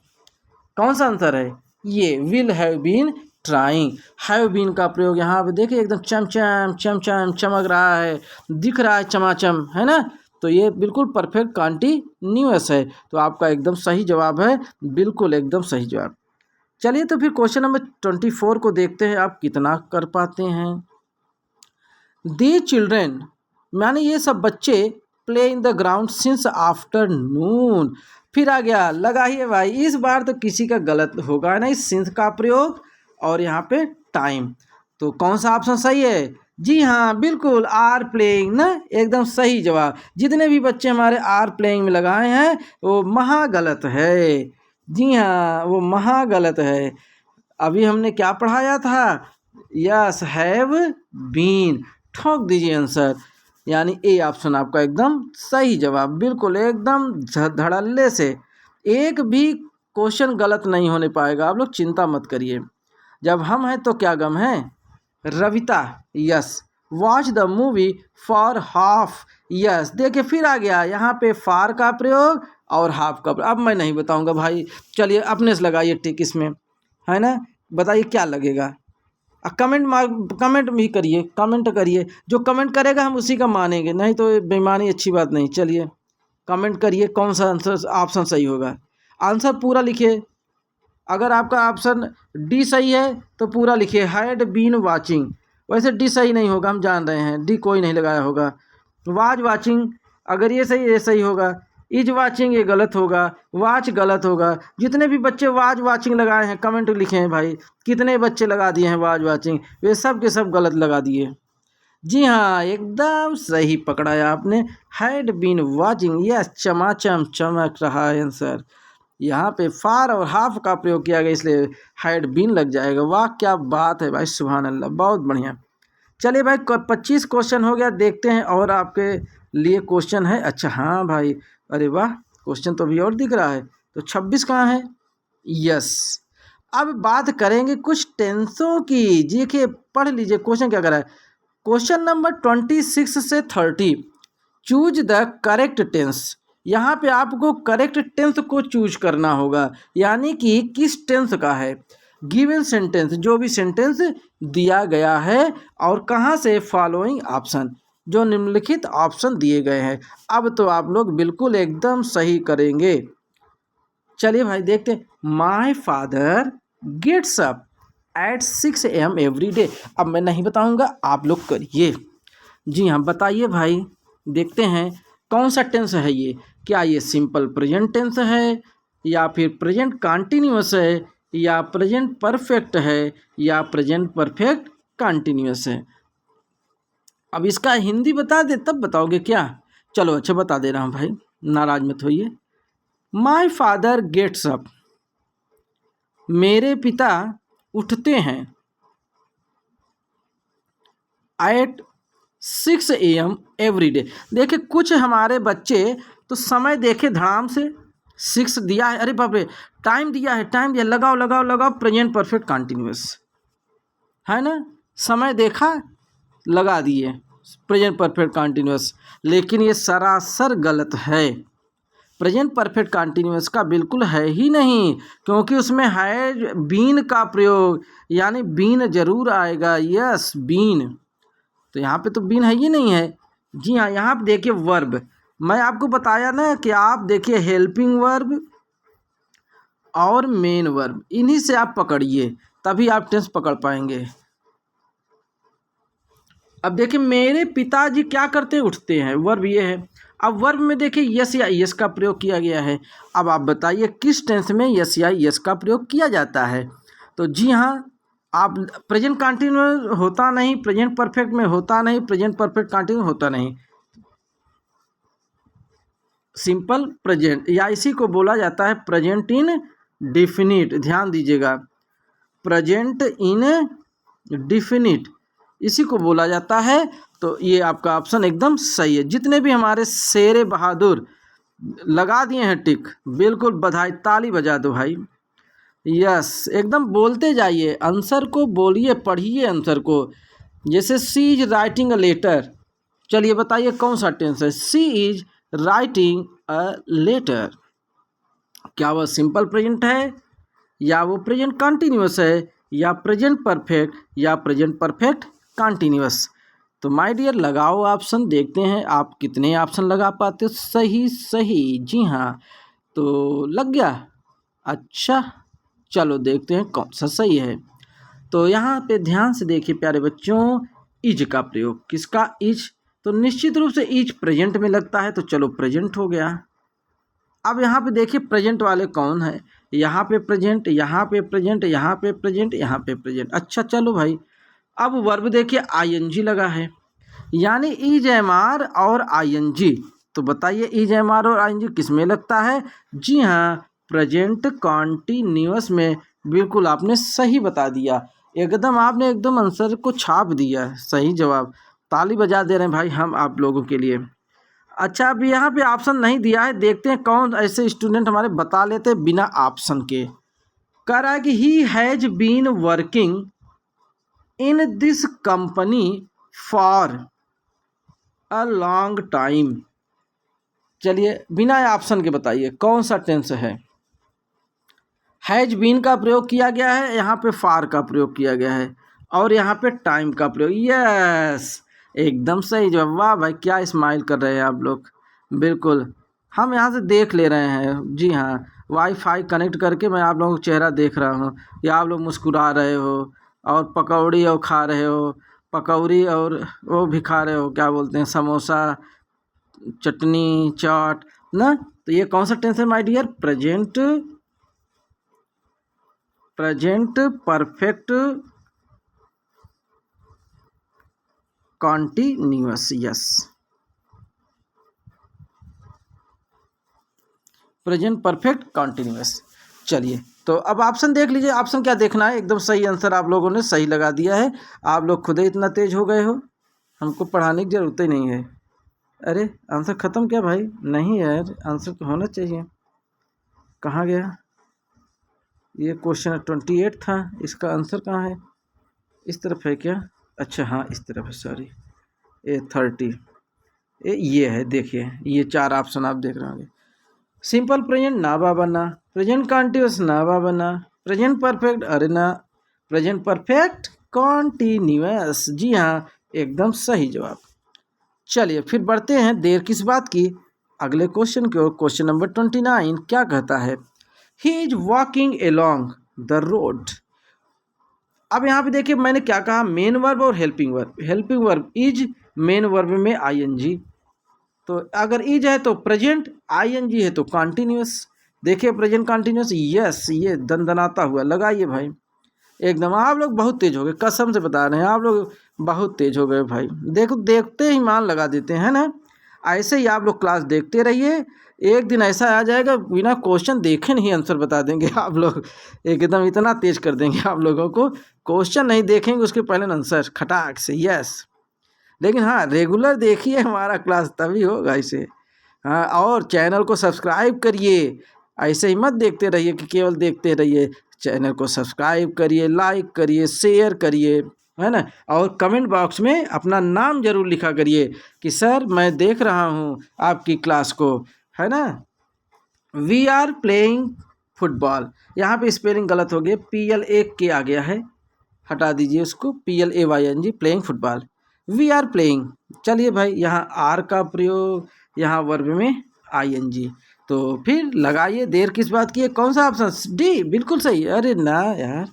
Speaker 1: कौन सा आंसर है? ये will have been trying. Have been का प्रयोग यहाँ पे देखिए, एकदम चमचम चमचम चमक रहा है, दिख रहा है चमाचम, है ना। तो ये बिल्कुल परफेक्ट कॉन्टिन्यूअस है, तो आपका एकदम सही जवाब है, बिल्कुल एकदम सही जवाब। चलिए तो फिर क्वेश्चन नंबर 24 को देखते हैं, आप कितना कर पाते हैं। दे चिल्ड्रेन माने ये सब बच्चे play in the ground since afternoon. फिर आ गया, लगाइए भाई, इस बार तो किसी का गलत होगा ना, इस सिंस का प्रयोग और यहाँ पे टाइम। तो कौन सा ऑप्शन सही है? जी हाँ, बिल्कुल आर प्लेइंग ना, एकदम सही जवाब। जितने भी बच्चे हमारे आर प्लेइंग में लगाए हैं वो महा गलत है। जी हाँ, वो महा गलत है। अभी हमने क्या पढ़ाया था? Yes, have been. ठोक दीजिए आंसर, यानी ए ऑप्शन आपका एकदम सही जवाब, बिल्कुल एकदम धड़ल्ले से। एक भी क्वेश्चन गलत नहीं होने पाएगा, आप लोग चिंता मत करिए। जब हम हैं तो क्या गम है। Ravita, yes. Watch the movie for half, yes. देखिए फिर आ गया यहाँ पे फार का प्रयोग और हाफ का प्रयोग। अब मैं नहीं बताऊंगा भाई, चलिए अपने से लगाइए टिक इसमें, है ना। बताइए क्या लगेगा। कमेंट भी करिए, कमेंट करिए, जो कमेंट करेगा हम उसी का मानेंगे, नहीं तो बेईमानी अच्छी बात नहीं। चलिए कमेंट करिए कौन सा आंसर ऑप्शन सही होगा। आंसर पूरा लिखिए। अगर आपका ऑप्शन डी सही है तो पूरा लिखिए, हैड बीन वाचिंग। वैसे डी सही नहीं होगा, हम जान रहे हैं, डी कोई नहीं लगाया होगा। वाज वाचिंग, अगर ये सही होगा। इज वाचिंग ये गलत होगा, वाच गलत होगा। जितने भी बच्चे वाज वाचिंग लगाए हैं कमेंट लिखे हैं भाई, कितने बच्चे लगा दिए हैं वाज वाचिंग, वे सब के सब गलत लगा दिए। जी हाँ, एकदम सही पकड़ा है आपने, हैड बीन वाचिंग। यस, चमाचम चमक रहा है आंसर। यहाँ पे फार और हाफ का प्रयोग किया गया, इसलिए हैड बीन लग जाएगा। वाह क्या बात है भाई, सुभान अल्लाह, बहुत बढ़िया। चलिए भाई 25 क्वेश्चन हो गया, देखते हैं और आपके लिए क्वेश्चन है। अच्छा हाँ भाई, अरे वाह, क्वेश्चन तो अभी और दिख रहा है, तो 26 कहाँ है? यस। अब बात करेंगे कुछ टेंसों की। देखिए पढ़ लीजिए क्वेश्चन क्या कर रहा है। क्वेश्चन नंबर 26 से 30, चूज द करेक्ट टेंस यहाँ पे आपको करेक्ट टेंस को चूज करना होगा, यानी कि किस टेंस का है। गिवन सेंटेंस, जो भी सेंटेंस दिया गया है, और कहाँ से, फॉलोइंग ऑप्शन, जो निम्नलिखित ऑप्शन दिए गए हैं। अब तो आप लोग बिल्कुल एकदम सही करेंगे। चलिए भाई देखते हैं। My father gets up at 6 AM every day. अब मैं नहीं बताऊंगा, आप लोग करिए। जी हाँ, बताइए भाई, देखते हैं कौन सा टेंस है ये। क्या ये सिंपल प्रेजेंट टेंस है, या फिर प्रेजेंट कंटिन्यूअस है, या प्रेजेंट परफेक्ट है, या प्रेजेंट परफेक्ट कंटिन्यूअस है। अब इसका हिंदी बता दे तब बताओगे क्या? चलो अच्छा बता दे रहा हूँ भाई, नाराज मत होइए। माई फादर गेट्स अप, मेरे पिता उठते हैं, एट 6 AM एवरी डे। देखिए कुछ हमारे बच्चे तो समय देखे धड़ाम से, 6 दिया है, अरे बाप रे, टाइम दिया है, टाइम दिया, लगाओ लगाओ लगाओ, प्रेजेंट परफेक्ट कंटिन्यूअस है ना, समय देखा लगा दिए प्रेजेंट परफेक्ट कंटिन्यूअस। लेकिन ये सरासर गलत है। प्रेजेंट परफेक्ट कंटिन्यूअस का बिल्कुल है ही नहीं, क्योंकि उसमें है बीन का प्रयोग, यानी बीन जरूर आएगा। यस, बीन, तो यहाँ पे तो बीन है ही नहीं है। जी हाँ, यहाँ पे देखिए वर्ब, मैं आपको बताया ना कि आप देखिए हेल्पिंग वर्ब और मेन वर्ब, इन्हीं से आप पकड़िए, तभी आप टेंस पकड़ पाएंगे। अब देखिए मेरे पिताजी क्या करते हैं, उठते हैं, वर्ब ये है। अब वर्ब में देखिए यस या यस का प्रयोग किया गया है। अब आप बताइए किस टेंस में यस या यस का प्रयोग किया जाता है। तो जी हाँ, आप प्रेजेंट कंटिन्यूअस होता नहीं, प्रेजेंट परफेक्ट में होता नहीं, प्रेजेंट परफेक्ट कंटिन्यूअस होता नहीं, सिंपल प्रेजेंट, या इसी को बोला जाता है प्रेजेंट इन डिफिनिट। ध्यान दीजिएगा, प्रेजेंट इन डिफिनिट इसी को बोला जाता है। तो ये आपका ऑप्शन एकदम सही है। जितने भी हमारे शेरे बहादुर लगा दिए हैं टिक, बिल्कुल बधाई, ताली बजा दो भाई। यस, एकदम बोलते जाइए, आंसर को बोलिए, पढ़िए आंसर को। जैसे सी इज राइटिंग अ लेटर, चलिए बताइए कौन सा टेंस है। सी इज राइटिंग अ लेटर, क्या वह सिंपल प्रेजेंट है, या वो प्रेजेंट कंटिन्यूअस है, या प्रेजेंट परफेक्ट, या प्रेजेंट परफेक्ट कंटिन्यूअस। तो माय डियर लगाओ ऑप्शन, देखते हैं आप कितने ऑप्शन लगा पाते हो सही सही। जी हाँ, तो लग गया। अच्छा, चलो देखते हैं कौन सा सही है। तो यहाँ पे ध्यान से देखिए प्यारे बच्चों, इज का प्रयोग, किसका, इज, तो निश्चित रूप से इज प्रेजेंट में लगता है, तो चलो प्रेजेंट हो गया। अब यहाँ पे देखिए प्रेजेंट वाले कौन है, यहाँ पे प्रेजेंट, यहाँ पे प्रेजेंट, यहाँ पे प्रेजेंट, यहाँ पे प्रेजेंट। अच्छा चलो भाई, अब वर्ब देखिए आईएनजी लगा है, यानी इज एम आर और आईएनजी। तो बताइए इज एम आर और आईएनजी किस में लगता है? जी हाँ, प्रेजेंट कॉन्टिन्यूअस में। बिल्कुल आपने सही बता दिया, एकदम आपने एकदम आंसर को छाप दिया, सही जवाब। ताली बजा दे रहे हैं भाई हम आप लोगों के लिए। अच्छा, अभी यहाँ पे ऑप्शन नहीं दिया है, देखते हैं कौन ऐसे स्टूडेंट हमारे बता लेते हैं बिना ऑप्शन के। कह रहा है कि he has been working in this company for a long time. चलिए बिना ऑप्शन के बताइए कौन सा टेंस है। हैज बीन का प्रयोग किया गया है, यहाँ पे फार का प्रयोग किया गया है, और यहाँ पे टाइम का प्रयोग। यस, एकदम सही जवाब। वाह भाई, क्या स्माइल कर रहे हैं आप लोग। बिल्कुल, हम यहाँ से देख ले रहे हैं। जी हाँ, वाईफाई कनेक्ट करके मैं आप लोगों का चेहरा देख रहा हूँ कि आप लोग मुस्कुरा रहे हो, और पकौड़ी और खा रहे हो, पकौड़ी और वो भी खा रहे हो, क्या बोलते हैं, समोसा, चटनी, चाट ना। तो ये कौन सा टेंस है my dear? Present perfect continuous. Yes, present perfect continuous. चलिए, तो अब ऑप्शन देख लीजिए, ऑप्शन क्या देखना है, एकदम सही आंसर आप लोगों ने सही लगा दिया है। आप लोग खुद ही इतना तेज हो गए हो, हमको पढ़ाने की जरूरत ही नहीं है। अरे आंसर ख़त्म क्या भाई? नहीं यार, आंसर तो होना चाहिए। कहाँ गया ये? क्वेश्चन 28 था, इसका आंसर कहाँ है? इस तरफ है क्या? अच्छा हाँ, इस तरफ है, सॉरी। 30 ये है, देखिए ये 4 ऑप्शन आप देख रहे होंगे। सिंपल प्रेजेंट नाबा बना, प्रेजेंट कॉन्टिन्यूस नाबा बना, प्रेजेंट परफेक्ट अरे ना, प्रेजेंट परफेक्ट कॉन्टिन्यूस। जी हाँ, एकदम सही जवाब। चलिए फिर बढ़ते हैं देर किस बात की अगले क्वेश्चन की ओर। क्वेश्चन नंबर 29 क्या कहता है? He is walking along the road. अब यहाँ पे देखिए मैंने क्या कहा, मेन वर्ब और helping verb. Helping verb is, main verb में आईएनजी। तो अगर इज है तो प्रेजेंट, आईएनजी है तो कॉन्टिन्यूस। देखिए प्रेजेंट कॉन्टिन्यूस, यस, ये दनदनाता हुआ लगाइए भाई। एकदम आप लोग बहुत तेज हो गए, कसम से बता रहे हैं, आप लोग बहुत तेज हो गए भाई। देखो देखते ही मान लगा देते हैं ना। ऐसे ही आप लोग क्लास देखते रहिए, एक दिन ऐसा आ जाएगा बिना क्वेश्चन देखे नहीं आंसर बता देंगे आप लोग। एकदम इतना तेज कर देंगे आप लोगों को, क्वेश्चन नहीं देखेंगे उसके पहले आंसर खटाक से, यस। लेकिन हाँ, रेगुलर देखिए हमारा क्लास, तभी होगा इसे। हाँ, और चैनल को सब्सक्राइब करिए। ऐसे ही मत देखते रहिए कि केवल देखते रहिए, चैनल को सब्सक्राइब करिए, लाइक करिए, शेयर करिए, है ना। और कमेंट बॉक्स में अपना नाम जरूर लिखा करिए कि सर मैं देख रहा हूँ आपकी क्लास को, है ना। वी आर प्लेइंग फुटबॉल, यहाँ पे स्पेलिंग गलत हो गया, PLA आ गया है, हटा दीजिए उसको, PLAYNG, playing football. We are playing. चलिए भाई, यहाँ आर का प्रयोग, यहाँ वर्ब में ING। तो फिर लगाइए, देर किस बात की है, कौन सा ऑप्शन? डी, बिल्कुल सही। अरे ना यार,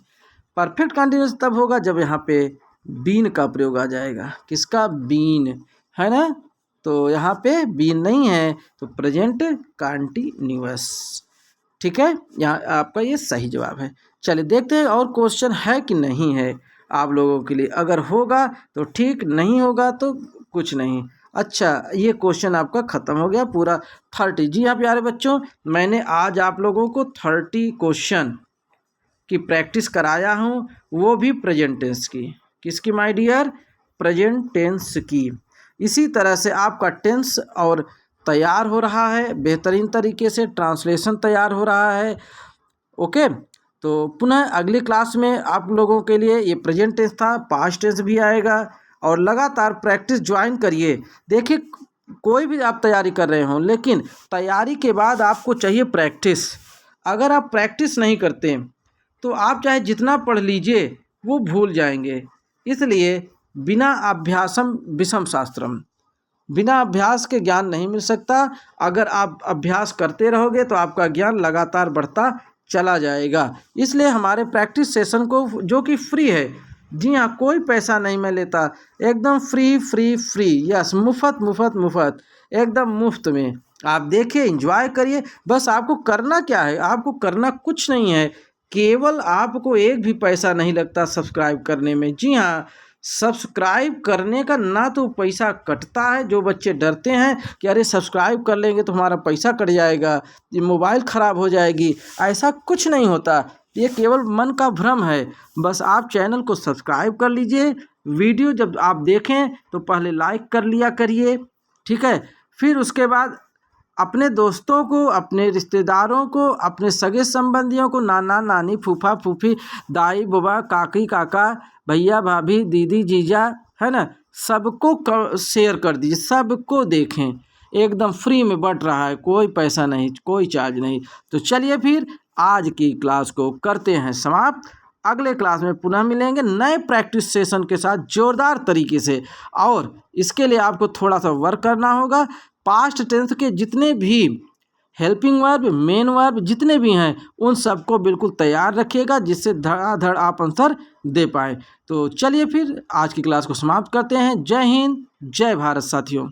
Speaker 1: परफेक्ट कंटिन्यूस तब होगा जब यहाँ पे बीन का प्रयोग आ जाएगा। किसका? बीन, है ना। तो यहाँ पे बीन नहीं है, तो प्रेजेंट कंटिन्यूअस। ठीक है, यहाँ आपका ये सही जवाब है। चलिए देखते हैं और क्वेश्चन है कि नहीं है आप लोगों के लिए। अगर होगा तो ठीक, नहीं होगा तो कुछ नहीं। अच्छा, ये क्वेश्चन आपका ख़त्म हो गया पूरा 30। जी हाँ प्यारे बच्चों, मैंने आज आप लोगों को 30 क्वेश्चन की प्रैक्टिस कराया हूँ, वो भी प्रेजेंट टेंस की। किसकी माय डियर? प्रेजेंट टेंस की। इसी तरह से आपका टेंस और तैयार हो रहा है बेहतरीन तरीके से, ट्रांसलेशन तैयार हो रहा है। ओके, तो पुनः अगली क्लास में आप लोगों के लिए, ये प्रेजेंट टेंस था, पास्ट टेंस भी आएगा। और लगातार प्रैक्टिस ज्वाइन करिए। देखिए कोई भी आप तैयारी कर रहे हो, लेकिन तैयारी के बाद आपको चाहिए प्रैक्टिस। अगर आप प्रैक्टिस नहीं करते तो आप चाहे जितना पढ़ लीजिए वो भूल जाएंगे। इसलिए बिना अभ्यासम विषम शास्त्रम, बिना अभ्यास के ज्ञान नहीं मिल सकता। अगर आप अभ्यास करते रहोगे तो आपका ज्ञान लगातार बढ़ता चला जाएगा। इसलिए हमारे प्रैक्टिस सेशन को, जो कि फ्री है, जी हाँ, कोई पैसा नहीं मैं लेता, एकदम फ्री फ्री फ्री, यस, मुफ्त मुफ्त मुफ्त, एकदम मुफ्त में आप देखिए, एंजॉय करिए। बस आपको करना क्या है? आपको करना कुछ नहीं है, केवल आपको एक भी पैसा नहीं लगता सब्सक्राइब करने में। जी हाँ, सब्सक्राइब करने का ना तो पैसा कटता है। जो बच्चे डरते हैं कि अरे सब्सक्राइब कर लेंगे तो हमारा पैसा कट जाएगा, ये मोबाइल ख़राब हो जाएगी, ऐसा कुछ नहीं होता। ये केवल मन का भ्रम है। बस आप चैनल को सब्सक्राइब कर लीजिए। वीडियो जब आप देखें तो पहले लाइक कर लिया करिए, ठीक है। फिर उसके बाद अपने दोस्तों को, अपने रिश्तेदारों को, अपने सगे संबंधियों को, नाना नानी, फूफा फूफी, दाई बुआ, काकी काका, भैया भाभी, दीदी जीजा, है ना, सबको शेयर कर दीजिए, सबको देखें। एकदम फ्री में बट रहा है, कोई पैसा नहीं, कोई चार्ज नहीं। तो चलिए फिर आज की क्लास को करते हैं समाप्त। अगले क्लास में पुनः मिलेंगे नए प्रैक्टिस सेशन के साथ जोरदार तरीके से। और इसके लिए आपको थोड़ा सा वर्क करना होगा। पास्ट टेंस के जितने भी हेल्पिंग वर्ब, मेन वर्ब जितने भी हैं, उन सबको बिल्कुल तैयार रखिएगा, जिससे धड़ाधड़ आप आंसर दे पाएँ। तो चलिए फिर आज की क्लास को समाप्त करते हैं। जय हिंद, जय भारत साथियों।